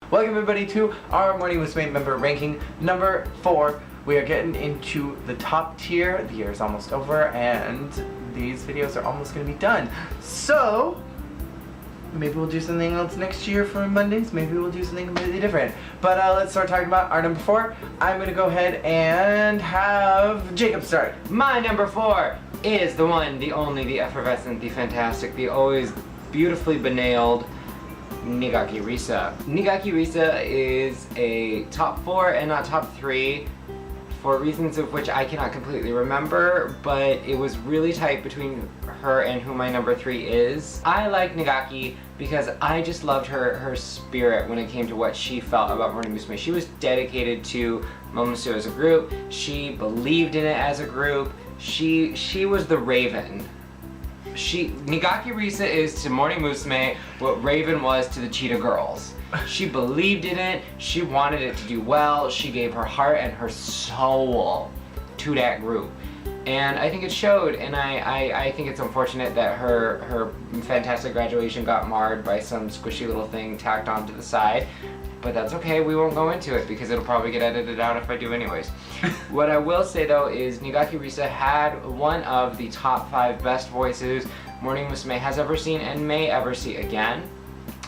Welcome everybody to our Morning Musume member ranking number 4. We are getting into the top tier. The year is almost over and these videos are almost going to be done. So, maybe we'll do something else next year for Mondays. Maybe we'll do something completely different. But let's start talking about our number 4. I'm going to go ahead and have Jacob start. My number 4 is the one, the only, the effervescent, the fantastic, the always beautifully benailed Niigaki Risa. Niigaki Risa is a top 4 and not top 3 for reasons of which I cannot completely remember, but it was really tight between her and who my number 3 is. I like Niigaki because I just loved her spirit when it came to what she felt about Morning Musume. She was dedicated to Momosu as a group. She believed in it as a group. She was the Raven. Niigaki Risa is to Morning Musume what Raven was to the Cheetah Girls. She believed in it, she wanted it to do well, she gave her heart and her soul to that group. And I think it showed, and I think it's unfortunate that her fantastic graduation got marred by some squishy little thing tacked onto the side. But that's okay, we won't go into it because it'll probably get edited out if I do anyways. What I will say though is Niigaki Risa had one of the top 5 best voices Morning Musume has ever seen and may ever see again.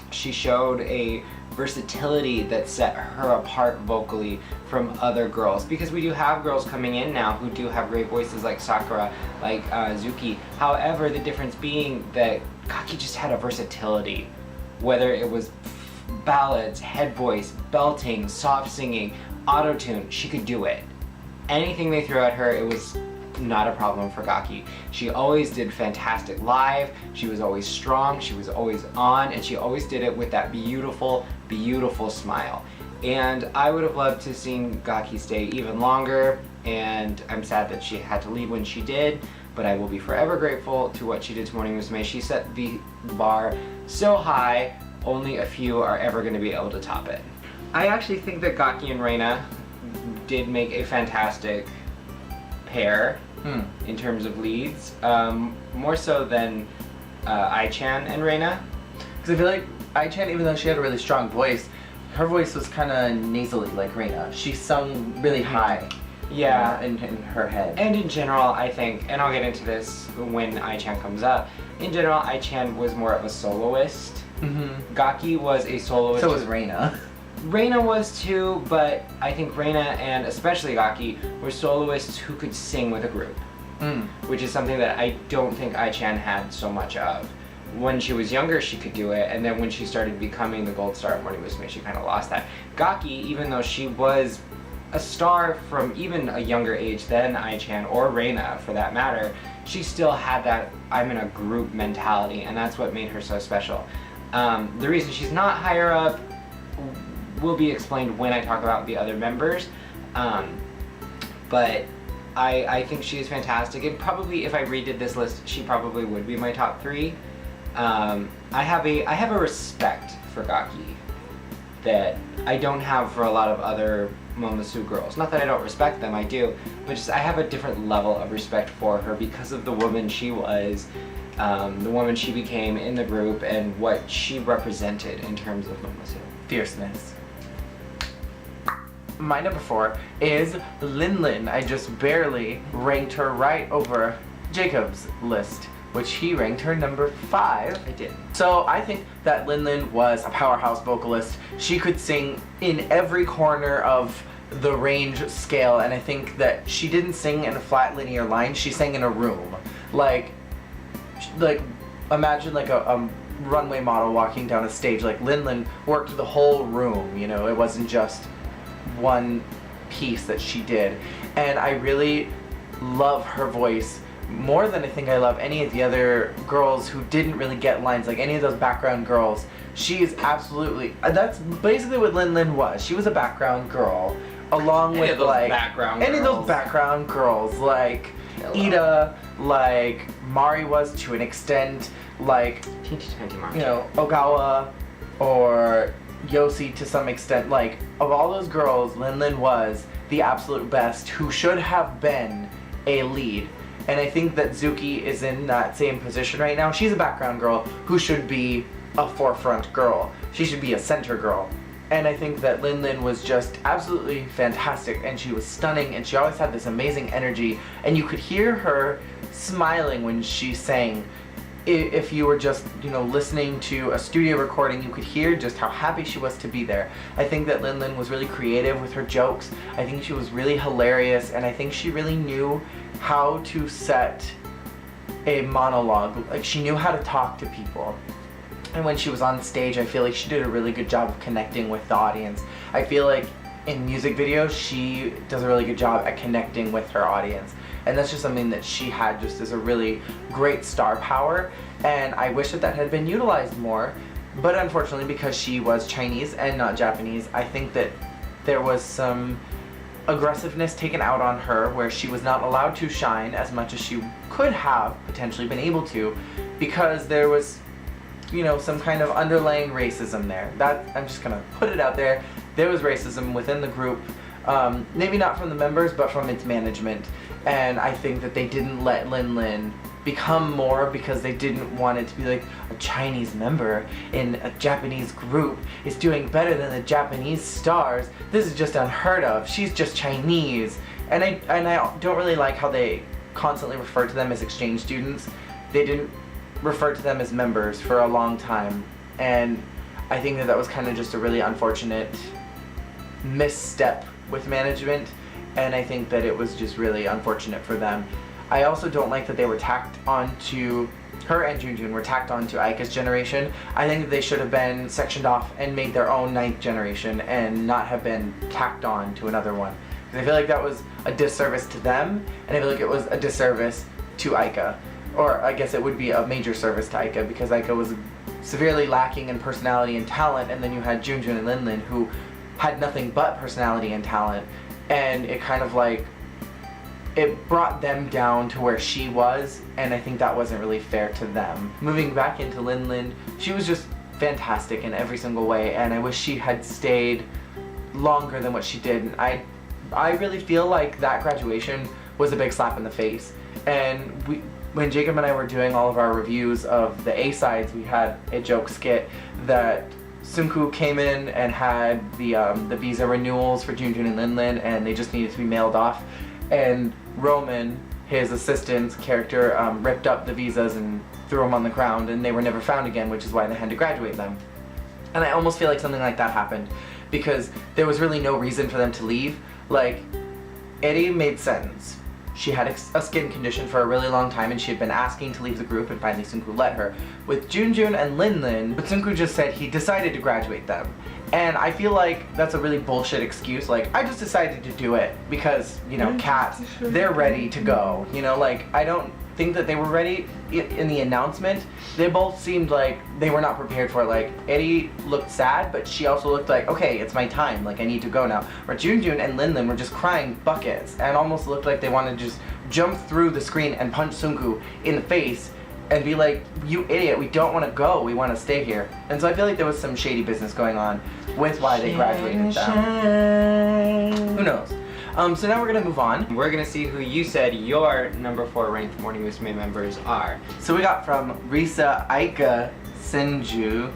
She showed a versatility that set her apart vocally from other girls, because we do have girls coming in now who do have great voices like Sakura, like Zuki. However, the difference being that Gaki just had a versatility, whether it was ballads, head voice, belting, soft singing, auto-tune, she could do it. Anything they threw at her, it was not a problem for Gaki. She always did fantastic live, she was always strong, she was always on, and she always did it with that beautiful, beautiful smile. And I would have loved to seen Gaki stay even longer, and I'm sad that she had to leave when she did, but I will be forever grateful to what she did to Morning Musume. She set the bar so high, only a few are ever going to be able to top it. I actually think that Gaki and Reina did make a fantastic pair in terms of leads, more so than Ai-chan and Reina. Because I feel like Ai-chan, even though she had a really strong voice, her voice was kind of nasally like Reina. She sung really high. Yeah, in her head. And in general, I think, and I'll get into this when Ai-chan comes up, in general, Ai-chan was more of a soloist. Gaki was a soloist. So was Reina. Reina was too, but I think Reina and especially Gaki were soloists who could sing with a group, which is something that I don't think Ai-chan had so much of. When she was younger, she could do it, and then when she started becoming the gold star of Morning Musume, she kind of lost that. Gaki, even though she was a star from even a younger age than Ai-chan or Reina for that matter, she still had that I'm in a group mentality, and that's what made her so special. The reason she's not higher up will be explained when I talk about the other members, but I think she is fantastic, and probably if I redid this list, she probably would be my top 3. I have a respect for Gaki that I don't have for a lot of other Momosu girls. Not that I don't respect them, I do, but just I have a different level of respect for her because of the woman she was, the woman she became in the group, and what she represented in terms of Momosu. Fierceness. My number 4 is Linlin. I just barely ranked her right over Jacob's list, which he ranked her number 5. I did. So I think that Linlin was a powerhouse vocalist. She could sing in every corner of the range scale, and I think that she didn't sing in a flat linear line, she sang in a room. Like imagine like a runway model walking down a stage. Like Linlin worked the whole room, you know, it wasn't just one piece that she did. And I really love her voice more than I think I love any of the other girls who didn't really get lines, like any of those background girls. She is absolutely, that's basically what Linlin was. She was a background girl, along with like any of those background girls, like Ida, like Mari was to an extent, like you know, Ogawa or Yoshi to some extent. Like of all those girls, Linlin was the absolute best, who should have been a lead. And I think that Zuki is in that same position right now. She's a background girl who should be a forefront girl. She should be a center girl. And I think that Linlin was just absolutely fantastic, and she was stunning, and she always had this amazing energy, and you could hear her smiling when she sang. If you were just, listening to a studio recording, you could hear just how happy she was to be there. I think that Linlin was really creative with her jokes. I think she was really hilarious, and I think she really knew how to set a monologue. Like, she knew how to talk to people. And when she was on stage, I feel like she did a really good job of connecting with the audience. I feel like in music videos, she does a really good job at connecting with her audience. And that's just something that she had just as a really great star power. And I wish that had been utilized more. But unfortunately, because she was Chinese and not Japanese, I think that there was some aggressiveness taken out on her where she was not allowed to shine as much as she could have potentially been able to, because there was some kind of underlying racism there. That, I'm just gonna put it out there. There was racism within the group, maybe not from the members, but from its management. And I think that they didn't let Linlin become more because they didn't want it to be like a Chinese member in a Japanese group is doing better than the Japanese stars. This is just unheard of. She's just Chinese. And I don't really like how they constantly refer to them as exchange students. They didn't refer to them as members for a long time, and I think that was kind of just a really unfortunate misstep with management, and I think that it was just really unfortunate for them. I also don't like that they were tacked onto, her and Junjun were tacked onto Aika's generation. I think that they should have been sectioned off and made their own 9th generation and not have been tacked on to another one. Because I feel like that was a disservice to them, and I feel like it was a disservice to Aika. Or I guess it would be a major service to Aika, because Aika was severely lacking in personality and talent, and then you had Junjun and Linlin who had nothing but personality and talent, and it kind of like, it brought them down to where she was, and I think that wasn't really fair to them. Moving back into Linlin, she was just fantastic in every single way, and I wish she had stayed longer than what she did. And I really feel like that graduation was a big slap in the face, and when Jacob and I were doing all of our reviews of the A-sides, we had a joke skit that Sunku came in and had the visa renewals for Junjun and Linlin, and they just needed to be mailed off. And Roman, his assistant's character, ripped up the visas and threw them on the ground, and they were never found again, which is why they had to graduate them. And I almost feel like something like that happened, because there was really no reason for them to leave. Like, Eddie made sense. She had a skin condition for a really long time, and she had been asking to leave the group, and finally Sunku let her. With Junjun and Linlin, but Sunku just said he decided to graduate them. And I feel like that's a really bullshit excuse. Like, I just decided to do it because, cats, they're ready to go. Like, I don't think that they were ready in the announcement. They both seemed like they were not prepared for it. Like, Eddie looked sad, but she also looked like, okay, it's my time, like I need to go now. Where Junjun and Linlin were just crying buckets and almost looked like they wanted to just jump through the screen and punch Sunku in the face and be like, you idiot, we don't want to go, we want to stay here. And so I feel like there was some shady business going on with why they graduated them. Who knows? So now we're gonna move on. We're gonna see who you said your number 4 ranked Morning Musume members are. So we got from Risa Aika Senju.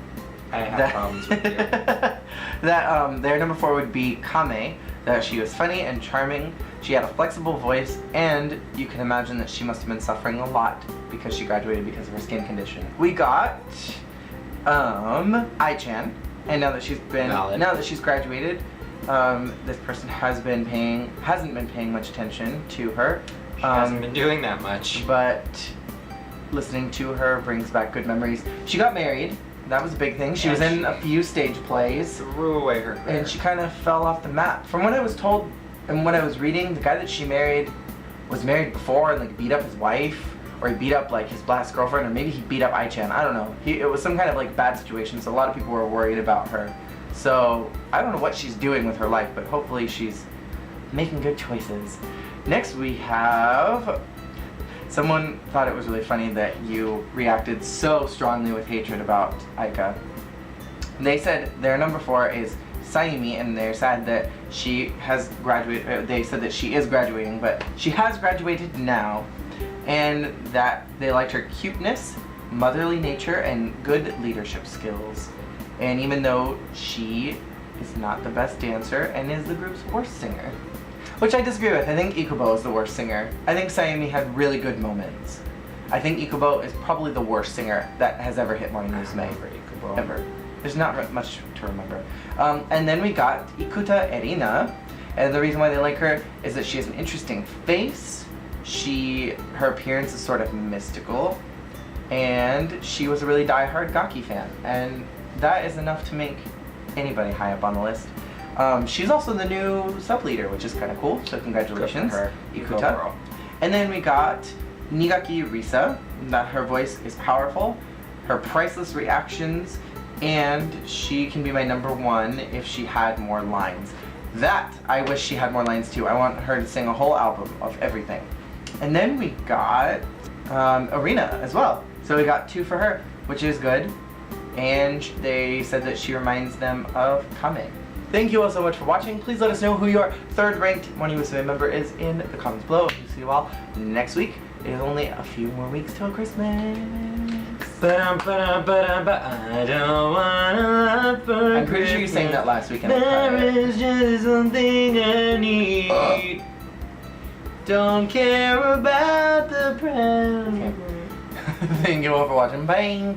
I have problems with you. That their number 4 would be Kame. That she was funny and charming. She had a flexible voice, and you can imagine that she must have been suffering a lot because she graduated because of her skin condition. We got Ai-chan, and now that she's graduated, this person hasn't been paying much attention to her. She hasn't been doing that much. But listening to her brings back good memories. She got married. That was a big thing. She was in a few stage plays. Threw away her career. And she kind of fell off the map. From what I was told and what I was reading, the guy that she married was married before and like beat up his wife, or he beat up like his last girlfriend, or maybe he beat up Ai-chan. I don't know. It was some kind of like bad situation, so a lot of people were worried about her. So I don't know what she's doing with her life, but hopefully she's making good choices. Next we have someone thought it was really funny that you reacted so strongly with hatred about Aika. They said their number 4 is Sayumi, and they're sad that she has graduated. They said that she is graduating, but she has graduated now, and that they liked her cuteness, motherly nature, and good leadership skills. And even though she is not the best dancer and is the group's worst singer. Which I disagree with. I think Ikubo is the worst singer. I think Sayumi had really good moments. I think Ikubo is probably the worst singer that has ever hit Morning Musume. Ever. There's not much to remember. And then we got Ikuta Erina. And the reason why they like her is that she has an interesting face. Her appearance is sort of mystical. And she was a really die-hard Gaki fan. And that is enough to make anybody high up on the list. She's also the new sub-leader, which is kind of cool. So congratulations, her. Ikuta. And then we got Niigaki Risa. That her voice is powerful, her priceless reactions, and she can be my #1 if she had more lines. That I wish she had more lines too. I want her to sing a whole album of everything. And then we got Arena as well. So we got 2 for her, which is good. And they said that she reminds them of Kame. Thank you all so much for watching. Please let us know who your 3rd ranked Morning Musume member is in the comments below. We'll see you all next week. It is only a few more weeks till Christmas. I don't wanna love for I'm pretty sure you sang that last week and I There cut it. is just something I need. Don't care about the present. Thank you all for watching. Bye.